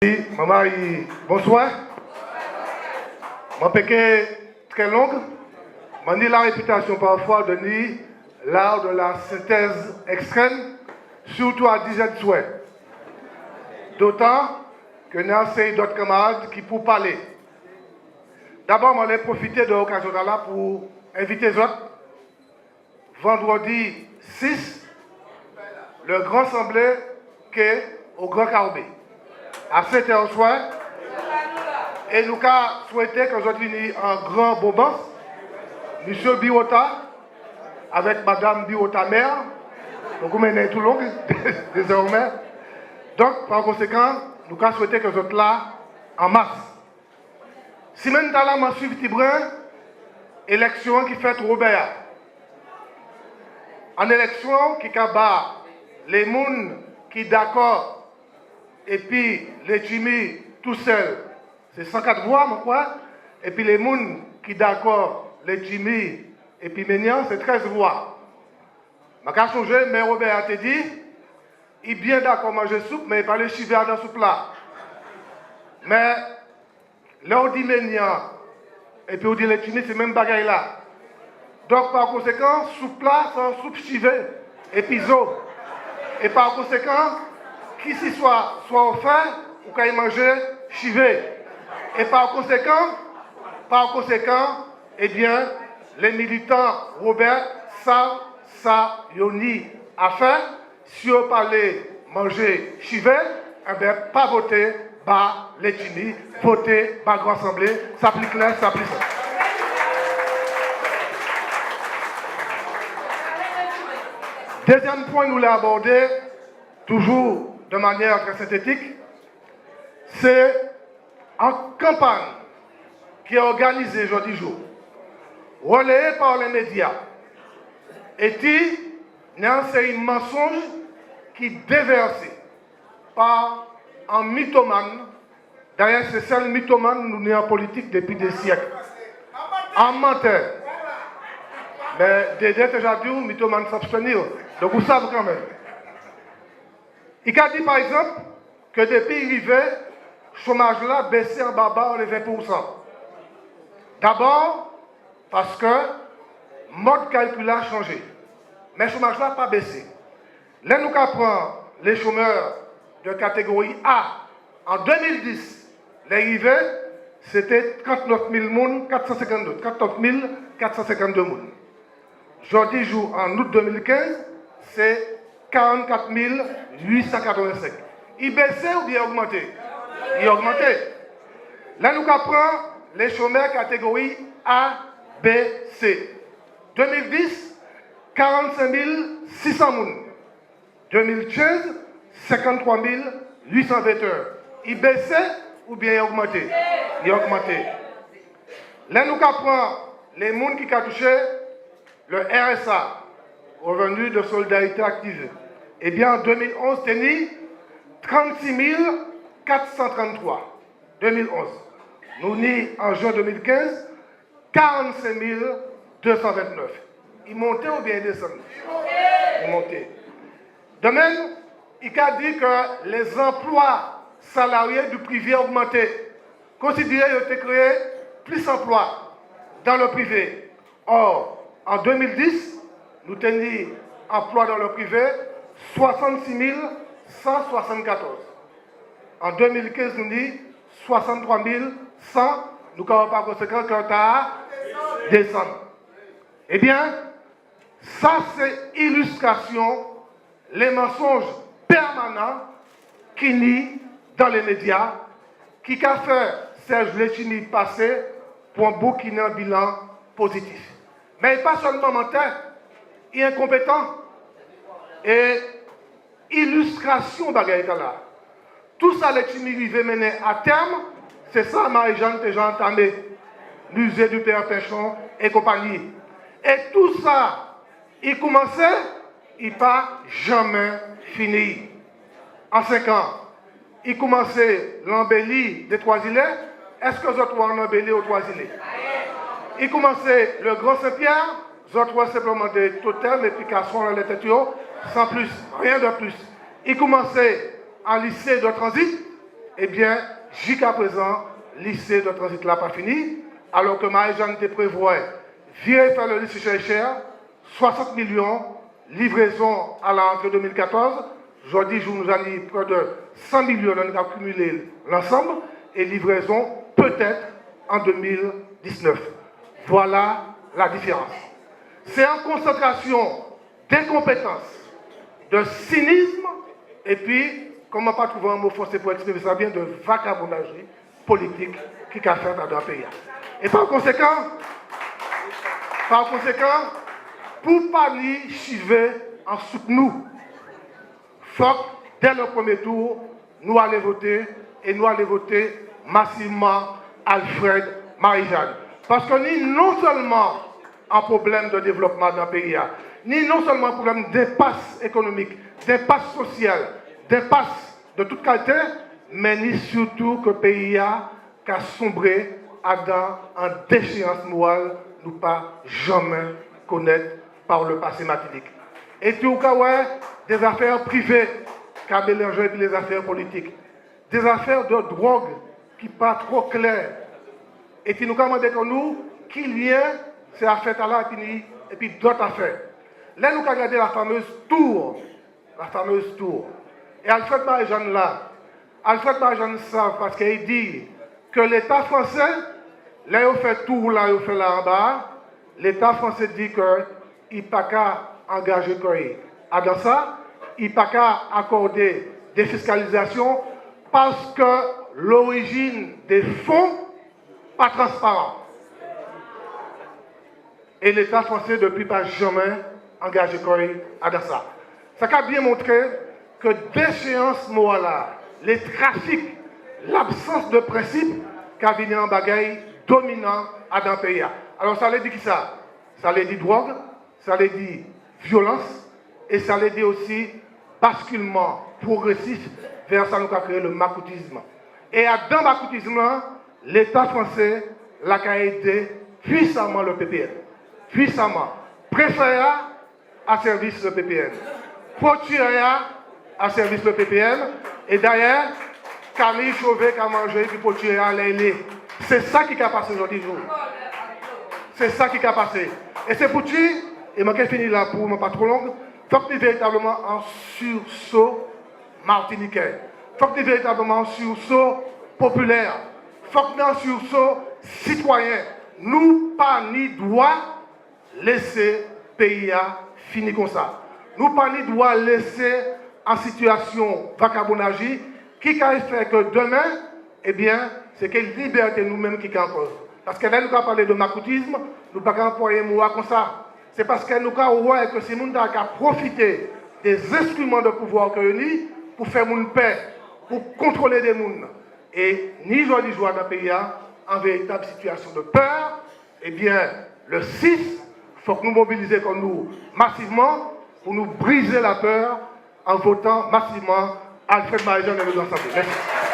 Maman, bonsoir. Mon péché très longue. M'en dit la réputation parfois de ni l'art de la synthèse extrême, surtout à 10 souhait. D'autant que nous avons d'autres camarades qui pour parler. D'abord, je vais profiter de l'occasion là pour inviter les autres. Vendredi 6, le grand assemblée qu'est au Grand Carbet. À 7h au soir. Et nous avons souhaité que nous venions en grand boban. Monsieur Biota, avec Madame Biota mère. Donc, vous menez tout le long, désormais. Donc, par conséquent, nous avons souhaité que nous soyons là en masse. Si même dans la suivi Tibrin, élection qui fait Robert. En élection qui bat les gens qui d'accord et puis les Jimmy tout seul, c'est 104 voix, moi quoi. Et puis les gens qui d'accord, les Jimmy et puis Ménian, c'est 13 voix. Je vais changer, mais Robert a dit, il est bien d'accord manger soupe, mais il pas le chiver dans la soupe là. Mais là on dit Ménian, et puis on dit les Jimmy, c'est même bagaille là. Donc par conséquent, soupe là, c'est soupe chivée et puis zo. Et par conséquent, qui s'y soit offert ou qu'il manger chivé. Et par conséquent, eh bien, les militants Robert savent ça yoni à faire. Si on parlait manger chivé, eh bien, pas voter, bah les Tini, voter, bah Grand Assemblée, ça applique clair, ça applique ça. Deuxième point, nous l'avons abordé, toujours de manière très synthétique, c'est en campagne qui est organisée jeudi jour, relayée par les médias, et qui n'est un mensonge qui est déversé par un mythomane. D'ailleurs, c'est seul mythomane nous sommes en politique depuis des siècles. Un menteur. Mais déjà dit, mythomane s'abstenir. Donc vous savez quand même. Il a dit par exemple que depuis l'arrivée, le chômage là baissé en bas les 20%. D'abord, parce que le mode calcul a changé. Mais le chômage là n'a pas baissé. Là, nous apprenons les chômeurs de catégorie A en 2010. L'arrivée, c'était 39 452. 39 452 personnes. Jeudi jour, en août 2015, c'est 44 885. Il baissait ou bien augmenté? Il a augmenté. Là, nous apprenons les chômeurs catégorie A, B, C. 2010, 45 600 personnes. 2015, 53 821. Il baissait ou bien il a augmenté? Il a augmenté. Là, nous apprenons les gens qui ont touché le RSA, revenu de solidarité active. Eh bien, en 2011, c'était 36 433. 2011. Nous sommes en juin 2015, 45 229. Il montait ou bien il descendait? Il montait. De même, il a dit que les emplois salariés du privé ont augmenté. Considéré qu'ils ont été créés plus d'emplois dans le privé. Or, en 2010, nous tenions emploi dans le privé 66 174. En 2015, nous avons 63 100. Nous n'avons pas conséquent qu'on a descendu. Eh bien, ça c'est illustration les mensonges permanents qui nient dans les médias, qui a fait Serge Letchimy passer pour un bouquin bilan positif. Mais pas seulement menteur, il est incompétent. Et illustration de là. Tout ça, Letchimy veut mener à terme, c'est ça, Marie-Jeanne, déjà entamé, musée du Père Pinchon et compagnie. Et tout ça, il commençait, il n'a pas jamais fini. En 5 ans, il commençait l'embellie des Trois-Îlets. Est-ce que vous avez l'embellie aux Trois-Îlets? Il commençait le Grand Saint-Pierre, vous avez simplement des totems et puis casseroles dans les têtes, sans plus, rien de plus. Il commençait en lycée de transit, eh bien, jusqu'à présent, le lycée de transit là pas fini, alors que Marie-Jeanne te prévoit virer faire le lycée cher, 60 millions, livraison à la rentrée 2014. Aujourd'hui, nous avons près de 100 millions à accumuler l'ensemble et livraison peut-être en 2019. Voilà la différence. C'est en concentration d'incompétence, de cynisme et puis, comment pas trouver un mot français pour exprimer ça bien, de vagabondage politique qui a fait dans le pays. Et par conséquent, pour ne pas ni chiver en sous nous, il faut que dès le premier tour, nous allons voter et nous allons voter massivement Alfred Marie-Jeanne. Parce que nous, non seulement un problème de développement dans le pays, ni non seulement un problème d'impasse économique, d'impasse sociale, d'impasse de toute qualité, mais ni surtout que le pays a sombré dans une déchéance morale, nous pas jamais connaître par le passé mathématique. Et tout cas, ouais, des affaires privées qui ont mélangé avec les affaires politiques, des affaires de drogue qui ne sont pas trop claires. Et puis nous avons dit que nous, qu'il y a, c'est affaire à là et puis d'autres affaires. Là, nous avons regardé la fameuse tour. Et Alfred Marie-Jeanne là, Alfred Marie-Jeanne savent parce qu'il dit que l'État français, là, il fait tour, là, il fait là en bas, l'État français dit qu'il n'a pas qu'à engager dans ça, il n'a pas qu'à accorder des fiscalisations parce que l'origine des fonds pas transparent. Et l'État français, depuis, pas jamais engagé dans ça. Ça a bien montré que déchéance morale, les trafics, l'absence de principe, qu'a venu en bagaille dominant dans le pays. Alors ça veut dire qui ça? Ça veut dire drogue, ça veut dire violence, et ça veut dire aussi basculement progressif vers ça nous a créé le macoutisme. Et dans le macoutisme, l'État français l'a aidé puissamment le PPN. Puissamment. Préféré à service le PPN. Procuré à service le PPN. Et d'ailleurs, Camille Chauvet qui a mangé puis procuré à l'élé. C'est ça qui a passé aujourd'hui. C'est ça qui a passé. Et c'est pour tu, et je vais finir là pour ne pas trop long, il faut que tu véritablement en sursaut martiniquais. Il faut que tu véritablement en sursaut populaire. Il faut que tu en sursaut citoyen. Nous, pas ni droit laisser pays à finir comme ça. Nous, pas ni droit laisser en situation vagabondage qui a fait que demain, eh bien, c'est quelle liberté nous-mêmes qui est en cause. Parce que là, nous avons parlé de macoutisme, nous ne pouvons pas employer un mot comme ça. C'est parce que nous avons vu que c'est nous qui avons profité des instruments de pouvoir que nous pour faire une paix, pour contrôler des gens. Et ni joie ni joie dans le pays, en véritable situation de peur, eh bien, le 6, il faut que nous mobilisions comme nous massivement pour nous briser la peur en votant massivement Alfred Marie-Jeanne et le Ensemble. Merci.